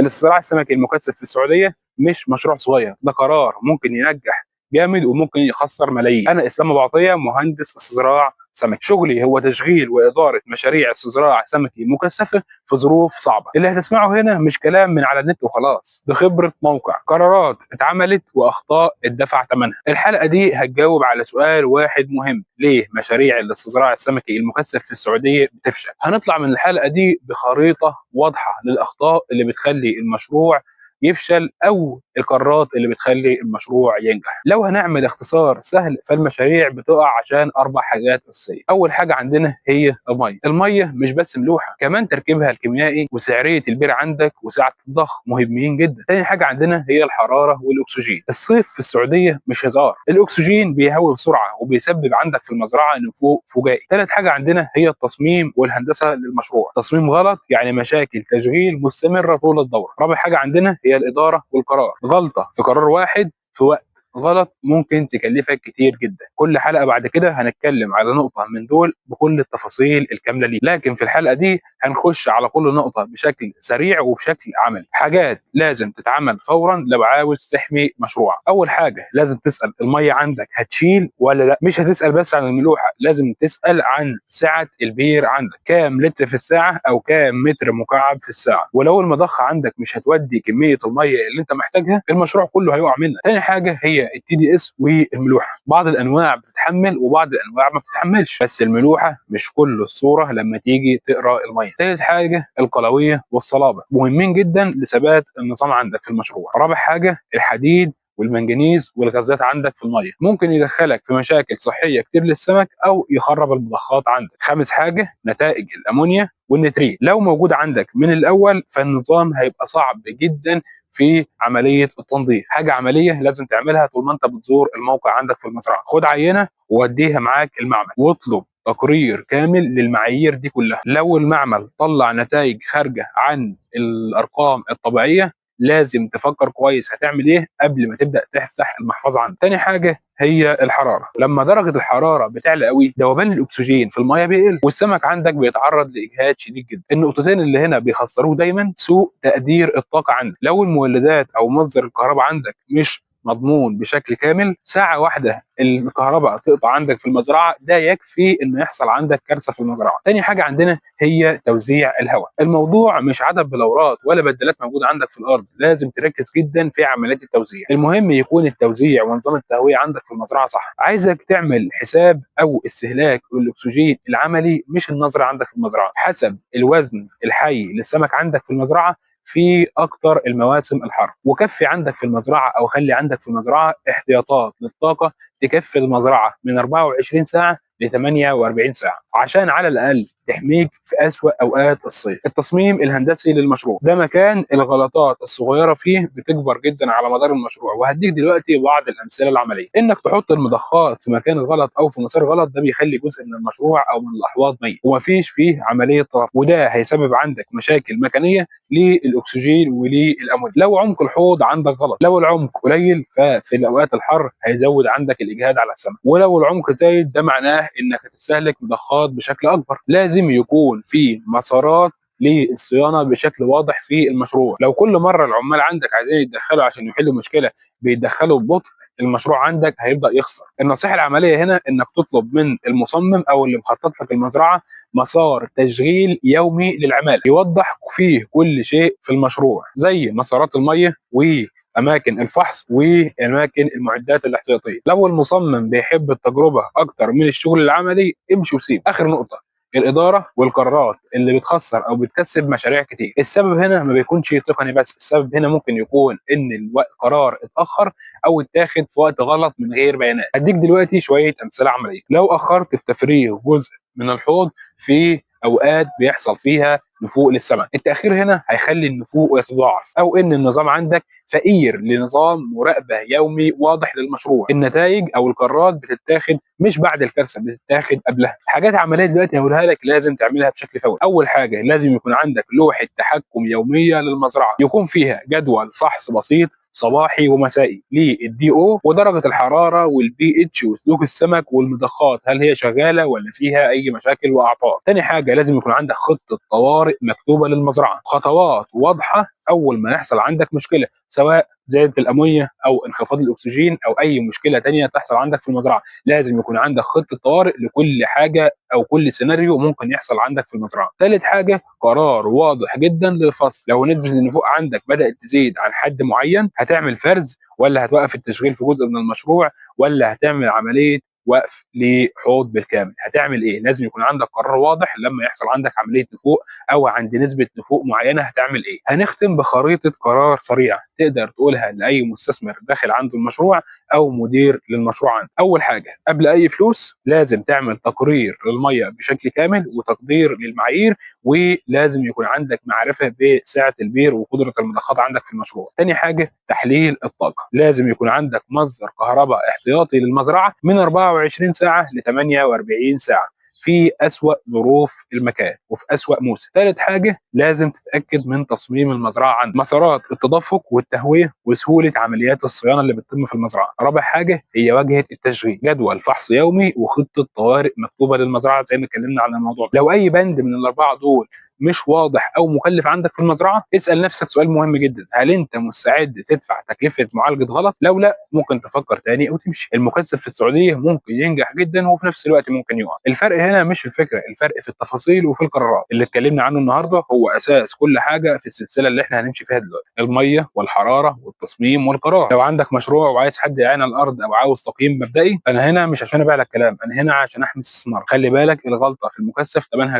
الاستزراع السمكي المكثف في السعوديه مش مشروع صغير، ده قرار ممكن ينجح جامد وممكن يخسر ملايين. انا اسلام ابو عطيه، مهندس استزراع سمكي. شغلي هو تشغيل واداره مشاريع استزراع سمكي مكثفه في ظروف صعبه. اللي هتسمعه هنا مش كلام من على النت وخلاص، ده خبره موقع، قرارات اتعملت واخطاء اتدفع ثمنها. الحلقه دي هتجاوب على سؤال واحد مهم: ليه مشاريع الاستزراع السمكي المكثف في السعوديه بتفشل؟ هنطلع من الحلقه دي بخريطه واضحه للاخطاء اللي بتخلي المشروع يفشل او القرارات اللي بتخلي المشروع ينجح. لو هنعمل اختصار سهل، فالمشاريع بتقع عشان 4 حاجات اساسيه. اول حاجه عندنا هي الميه مش بس ملوحه، كمان تركيبها الكيميائي وسعريه البير عندك وسعه الضخ مهمين جدا. تاني حاجه عندنا هي الحراره والاكسجين. الصيف في السعوديه مش هزار، الاكسجين بيهوي بسرعه وبيسبب عندك في المزرعه نفوق فجائي. ثالث حاجه عندنا هي التصميم والهندسه للمشروع، تصميم غلط يعني مشاكل تشغيل مستمره طول الدوره. رابع حاجه عندنا هي الاداره والقرار، غلطه في قرار واحد في وقت غلط ممكن تكلفك كتير جدا. كل حلقه بعد كده هنتكلم على نقطه من دول بكل التفاصيل الكامله ليه، لكن في الحلقه دي هنخش على كل نقطه بشكل سريع وبشكل عملي. حاجات لازم تتعمل فورا لو عاوز تحمي مشروع. اول حاجه لازم تسال الميه عندك هتشيل ولا لا. مش هتسال بس عن الملوحه، لازم تسال عن سعه البير عندك، كام لتر في الساعه او كام متر مكعب في الساعه. ولو المضخه عندك مش هتودي كميه الميه اللي انت محتاجها، المشروع كله هيقع منك. تاني حاجه هي التي دي اس والملوحه. بعض الانواع بتتحمل وبعض الانواع ما بتتحملش، بس الملوحه مش كل الصوره لما تيجي تقرا الميه. ثالث حاجه القلويه والصلابه، مهمين جدا لثبات النظام عندك في المشروع. رابع حاجه الحديد والمنجنيز والغازات عندك في الميه، ممكن يدخلك في مشاكل صحيه كتير للسمك او يخرب المضخات عندك. خامس حاجه نتائج الامونيا والنترين، لو موجود عندك من الاول فالنظام هيبقى صعب جدا في عمليه التنظيف. حاجه عمليه لازم تعملها طول ما انت بتزور الموقع عندك في المزرعه، خد عينه ووديها معاك المعمل واطلب تقرير كامل للمعايير دي كلها. لو المعمل طلع نتائج خارجه عن الارقام الطبيعيه لازم تفكر كويس هتعمل ايه قبل ما تبدا تفتح المحفظه عندك. تاني حاجه هي الحراره، لما درجه الحراره بتعلى قوي ذوبان الاكسجين في الميه بيقل والسمك عندك بيتعرض لاجهاد شديد جدا. النقطتين اللي هنا بيخسروه دايما سوء تقدير الطاقه عندك. لو المولدات او مصدر الكهرباء عندك مش مضمون بشكل كامل، ساعه واحده الكهرباء تقطع عندك في المزرعه ده يكفي انه يحصل عندك كارثه في المزرعه. تاني حاجه عندنا هي توزيع الهواء. الموضوع مش عدد بلورات ولا بدلات موجوده عندك في الارض، لازم تركز جدا في عمليات التوزيع. المهم يكون التوزيع ونظام التهويه عندك في المزرعه صح. عايزك تعمل حساب او استهلاك الاكسجين العملي مش النظري عندك في المزرعه، حسب الوزن الحي للسمك عندك في المزرعه في اكتر المواسم الحر، وكفي عندك في المزرعه او خلي عندك في المزرعه احتياطات للطاقه تكفي المزرعه من 24 ساعه ل 48 ساعه عشان على الاقل تحميك في اسوأ اوقات الصيف. التصميم الهندسي للمشروع ده مكان الغلطات الصغيره فيه بتكبر جدا على مدار المشروع، وهديك دلوقتي بعض الامثله العمليه. انك تحط المضخات في مكان غلط او في مسار غلط ده بيخلي جزء من المشروع او من الاحواض ميت ومفيش فيه عمليه طرف، وده هيسبب عندك مشاكل ميكانيه للاكسجين وللامونيا. لو عمق الحوض عندك غلط، لو العمق قليل ففي الاوقات الحر هيزود عندك الاجهاد على السمك، ولو العمق زايد ده معناه انك هتستهلك مضخات بشكل اكبر. لازم يكون في مسارات للصيانه بشكل واضح في المشروع. لو كل مره العمال عندك عايزين يتدخلوا عشان يحلوا مشكله بيتدخلوا ببطء، المشروع عندك هيبدا يخسر. النصيحه العمليه هنا انك تطلب من المصمم او اللي مخطط لك المزرعه مسار تشغيل يومي للعماله يوضح فيه كل شيء في المشروع، زي مسارات الميه واماكن الفحص واماكن المعدات الاحتياطيه. لو المصمم بيحب التجربه اكتر من الشغل العملي امشي وسيب. اخر نقطه الاداره والقرارات اللي بتخسر او بتكسب مشاريع كتير. السبب هنا ما بيكونش تقني بس، السبب هنا ممكن يكون ان القرار اتاخر او اتاخد في وقت غلط من غير بيانات. هديك دلوقتي شويه امثله عمليه. لو اخرت في تفريغ جزء من الحوض في اوقات بيحصل فيها نفوق للسمك، التاخير هنا هيخلي النفوق يتضاعف، او ان النظام عندك فقير لنظام مراقبه يومي واضح للمشروع. النتائج او القرارات بتتاخد مش بعد الكارثه، بتتاخد قبلها. حاجات عمليه دلوقتي هقولها لك لازم تعملها بشكل فوري. اول حاجه لازم يكون عندك لوحه تحكم يوميه للمزرعه، يكون فيها جدول فحص بسيط صباحي ومسائي للدي او ودرجه الحراره والبي اتش وسلوك السمك والمضخات، هل هي شغاله ولا فيها اي مشاكل واعطال. تاني حاجه لازم يكون عندك خطه طوارئ مكتوبه للمزرعه، خطوات واضحه اول ما يحصل عندك مشكله، سواء زياده الامونيا او انخفاض الاكسجين او اي مشكله تانية تحصل عندك في المزرعه. لازم يكون عندك خطه طوارئ لكل حاجه او كل سيناريو ممكن يحصل عندك في المزرعه. ثالث حاجه قرار واضح جدا للفصل، لو نسبه النفوق عندك بدات تزيد عن حد معين هتعمل فرز ولا هتوقف التشغيل في جزء من المشروع ولا هتعمل عمليه وقف لحوض بالكامل. هتعمل ايه؟ لازم يكون عندك قرار واضح لما يحصل عندك عمليه نفوق او عند نسبه نفوق معينه هتعمل ايه. هنختم بخريطه قرار سريعه تقدر تقولها لاي مستثمر داخل عنده المشروع او مدير للمشروع عنده. اول حاجه قبل اي فلوس لازم تعمل تقرير للميه بشكل كامل وتقدير للمعايير، ولازم يكون عندك معرفه بسعه البير وقدره المضخات عندك في المشروع. تاني حاجه تحليل الطاقه، لازم يكون عندك مصدر كهرباء احتياطي للمزرعه من 24 ساعه ل 48 ساعه في أسوأ ظروف المكان وفي أسوأ موسم. ثالث حاجة لازم تتأكد من تصميم المزرعة عندك، مسارات التدفق والتهوية وسهولة عمليات الصيانة اللي بتتم في المزرعة. رابع حاجة هي واجهة التشغيل، جدول فحص يومي وخطة طوارئ مكتوبة للمزرعة زي ما اتكلمنا عن الموضوع ده. لو أي بند من الأربعة دول مش واضح او مكلف عندك في المزرعه اسال نفسك سؤال مهم جدا، هل انت مستعد تدفع تكلفه معالجه غلط؟ لو لا ممكن تفكر تاني او تمشي. المكثف في السعوديه ممكن ينجح جدا وفي نفس الوقت ممكن يقع. الفرق هنا مش في الفكره، الفرق في التفاصيل وفي القرارات. اللي اتكلمنا عنه النهارده هو اساس كل حاجه في السلسله اللي احنا هنمشي فيها دلوقتي، الميه والحراره والتصميم والقرار. لو عندك مشروع وعايز حد يعين على الارض او عاوز تقييم مبدئي، انا هنا مش عشان ابيع لك كلام، انا هنا عشان احمي استثمار. خلي بالك الغلطه في المكثف ثمنها